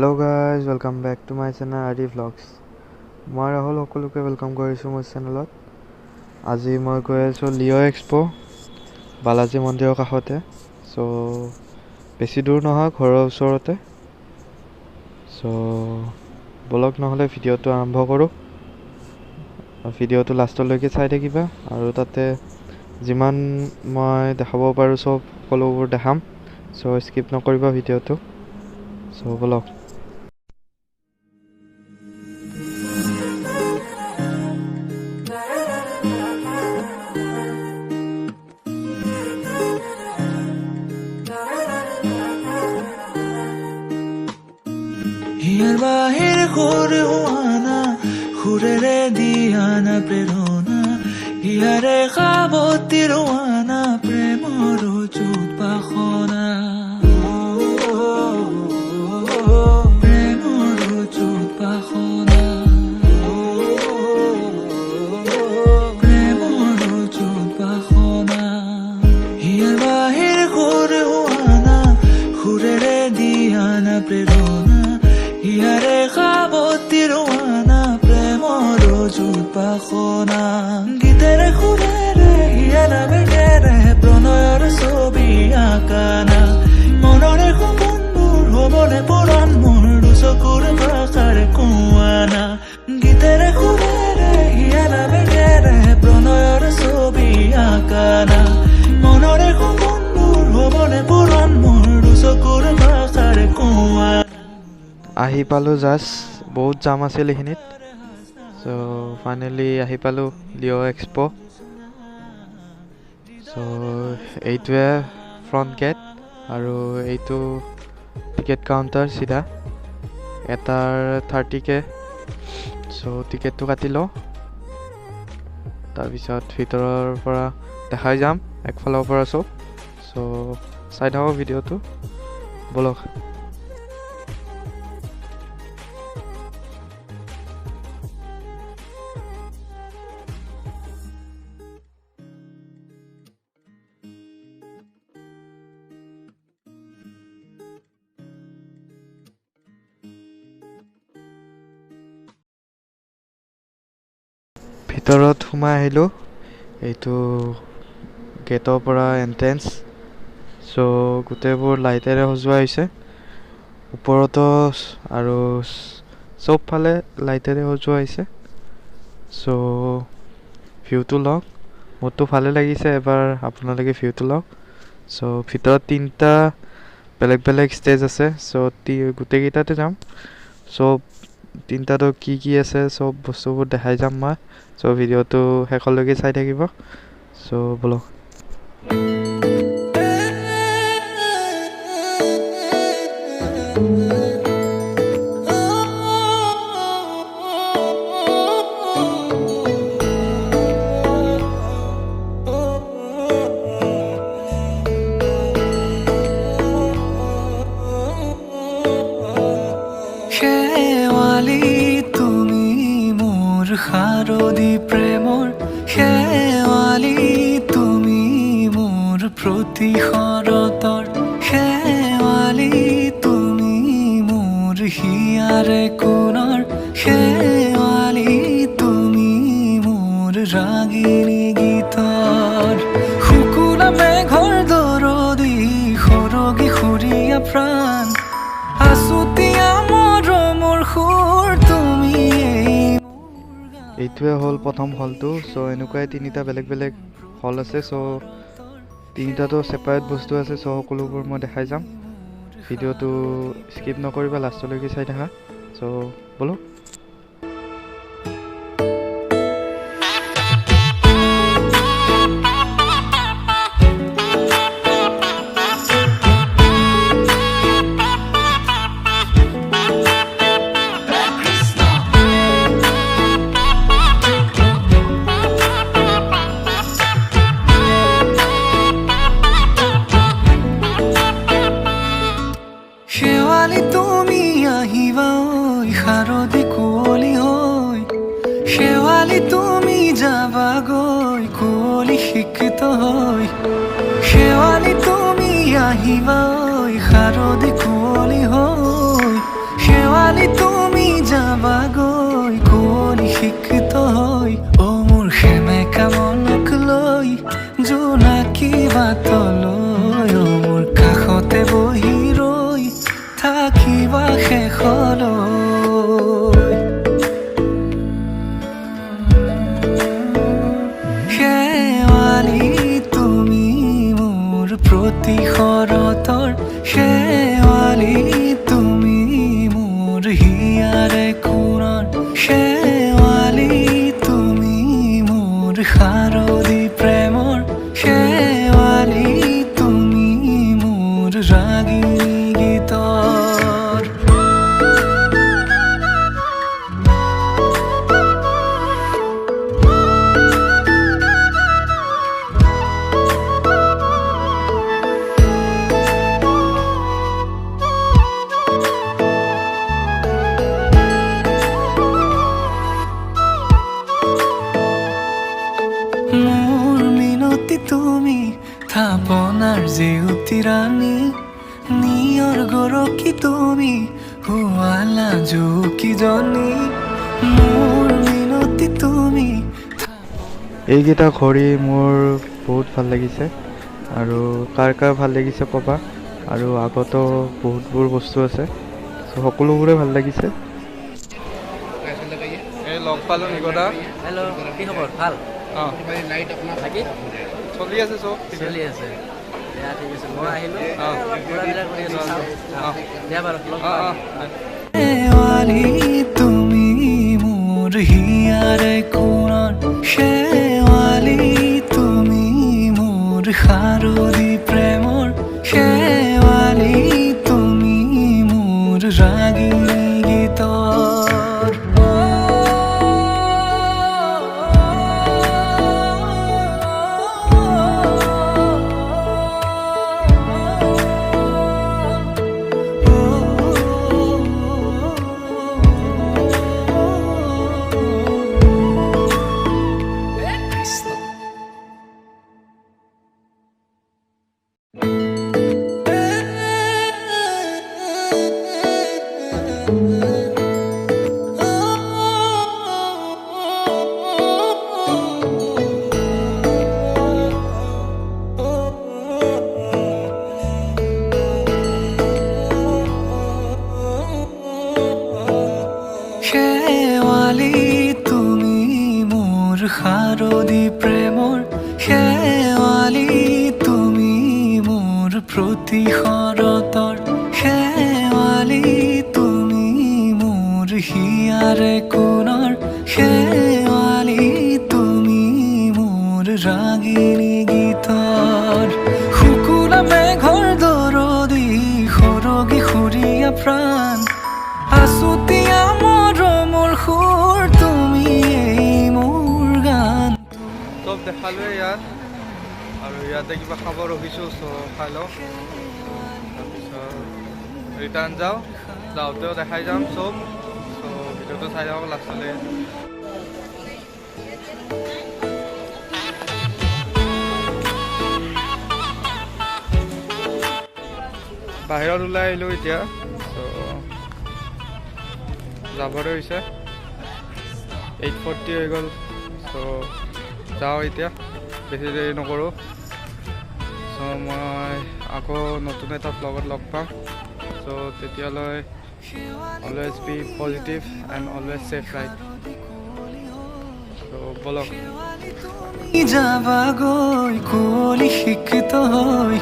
Hello guys, welcome back to my channel RD Vlogs. মই ৰাহুল সকলোকে welcome কৰিছোঁ মোৰ চেনেলত। আজি মই গৈ আছোঁ লিঅ' এক্সপো বালাজী মন্দিৰৰ কাষতে। সো বেছি দূৰ নহয়, ঘৰৰ ওচৰতে। সো ব্লগ নহ'লে ভিডিঅ'টো আৰম্ভ কৰোঁ। ভিডিঅ'টো লাষ্টলৈকে চাই থাকিবা আৰু তাতে যিমান মই দেখাব পাৰোঁ সব সকলোবোৰ দেখাম। সো স্কিপ নকৰিবা ভিডিঅ'টো। সো ব্লগ হিয়ার বাহির ঘুরে হুয়ানা ঘুরে দিয়ানা প্রেরণা হিয়ারে খাবতি রোয়ানা প্রেমর চুত পাখনা প্রেমর চুত পাখনা প্রেমর চুত পাখনা হিয়ার বাহির ঘুরে হুয়ানা ঘুরে দিয়ানা প্রেরণা হিয়ারে খাবতি রোয়ানা প্রেমর চুত পাখনা গীতেরে খুবেরে হিয়ারা বেগেরে প্রণয়র ছবি আঁকানা মনরে সপোনবোৰ হবলে পুৰণ মোৰ দুচকুৰ ভাষাৰ কুৱানা গীতেৰে খুবেৰে হিয়াৰা বেগেৰে প্ৰণয়ৰ ছবি আঁকানা মনৰে সপোনবোৰ হবলে পুৰণ মোৰ দুচকুৰ ভাষাৰ কুৱানা আহি পালোঁ জাষ্ট বহুত জাম আছিল এইখিনিত। সো ফাইনেলি আহি পালোঁ লিঅ' এক্সপো। সো এইটোৱে ফ্ৰণ্ট গেট আৰু এইটো টিকেট কাউণ্টাৰ চিধা এটাৰ 30K। সো টিকেটটো কাটি লওঁ, তাৰপিছত ভিতৰৰ পৰা দেখাই যাম একফালৰ পৰা চব। সো চাই থাকক ভিডিঅ'টো, বলক। ভিতৰত সোমাই আহিলোঁ, এইটো গেটৰ পৰা এণ্ট্ৰেঞ্চ। সো গোটেইবোৰ লাইটেৰে সজোৱা হৈছে, ওপৰতো আৰু চবফালে লাইটেৰে সজোৱা হৈছে। সো ভিউটো লওক, মোৰতো ভালে লাগিছে। এবাৰ আপোনালোকে ভিউটো লওক। সো ভিতৰত 3টা বেলেগ বেলেগ ষ্টেজ আছে। সো গোটেইকেইটাতে যাম, চব 3টাতো কি আছে চব বস্তুবোৰ দেখাই যাম মই। সো ভিডিঅ'টো শেষলৈকে চাই থাকিব। সো বলক। শেৱালি তুমি মোৰ শাৰদী প্ৰেমৰ শেৱালি তুমি মোৰ প্ৰতি শৰতৰ শেৱালি তুমি মোৰ হিয়াৰে কোণৰ শেৱালি তুমি মোৰ ৰাগিনী গীতৰ শুকুলা মেঘৰ দৰদি সৰগী সুৰীয়া প্ৰাণ আছুতীয়া মৰমৰ সুৰ তুমি। এইটোৱে হ'ল প্ৰথম হলটো। সো এনেকুৱাই 3টা বেলেগ বেলেগ হল আছে। সো 3টাতো ছেপাৰেট বস্তু আছে। সো সকলোবোৰ মই দেখাই যাম। ভিডিঅ'টো স্কিপ নকৰিবা, লাষ্টলৈকে চাই থাকা। সো বলক। শেৱালি তুমি আহিবা ঐ শাৰদী কুঁৱলী হৈ শেৱালি তুমি যাবাগৈ কুঁৱলী শিক্ষিত হৈ শেৱালি তুমি আহিবা ঐ শাৰদী কুঁৱলী হৈ প্ৰীতি ৰাণী নিয়ৰ গৰকি তুমি হুৱালা জুকিজনী মোৰ মিনতি তুমি। এইকেইটা ঘড়ী মোৰ বহুত ভাল লাগিছে আৰু কাৰ কাৰ ভাল লাগিছে ক'বা। আৰু আগতো বহুতবোৰ বস্তু আছে, চ' সকলোবোৰে ভাল লাগিছে। এই লগ পালোঁ নিকটা। হেল্ল', কি খবৰ? ভাল? অঁ, বাকী চলি আছে চব চলি আছে। দিয়া ঠিক আছে, মই আহিলোঁ। অঁ ঘূৰা-ফিৰা কৰি আছোঁ, চাওঁ। অঁ দিয়া বাৰু, লগ অঁ পাম। অঁ শেৱালি তুমি মোৰ হিয়াৰে কোণৰ, শেৱালি তুমি মোৰ শাৰদী প্ৰেমৰ, শেৱালি তুমি মোৰ ৰাগিনী গীতৰ। শেৱালি তুমি মোৰ শাৰদী প্ৰেমৰ, শেৱালি তুমি মোৰ প্ৰতি শৰতৰ, শেৱালি তুমি মোৰ হিয়াৰে কোণৰ, শেৱালি তুমি মোৰ ৰাগিনী গীতৰ। শুকুলা মেঘৰ দৰদি সৰগী সুৰীয়া প্ৰাণ, আছুতীয়া মৰমৰ সুৰ তুমি মোৰ গান। চব দেখালোৱে ইয়াত, আৰু ইয়াতে কিবা খাব ৰখিছোঁ, চ' খাই লওঁ। তাৰপিছত ৰিটাৰ্ণ যাওঁ, যাওঁতেও দেখাই যাম চব। চ' ভিডিঅ'টো চাই যাওঁ লাষ্টলৈ। বাহিৰত ওলাই আহিলোঁ এতিয়া, চ' যাবলৈ হৈছে। 8:40 হৈ গ'ল, চ' যাওঁ এতিয়া, বেছি দেৰি নকৰোঁ। চ' মই আকৌ নতুন এটা ব্লগত লগ পাম। চ' তেতিয়ালৈ always be positive and always safe ride. So' ব'লক। যাবাগৈ কুঁৱলী সিক্ত হৈ,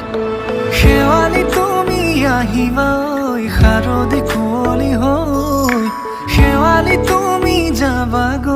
শেৱালি তুমি আহিবা ঐ শাৰদী কুঁৱলী হৈ, শেৱালি তুমি যাবাগৈ।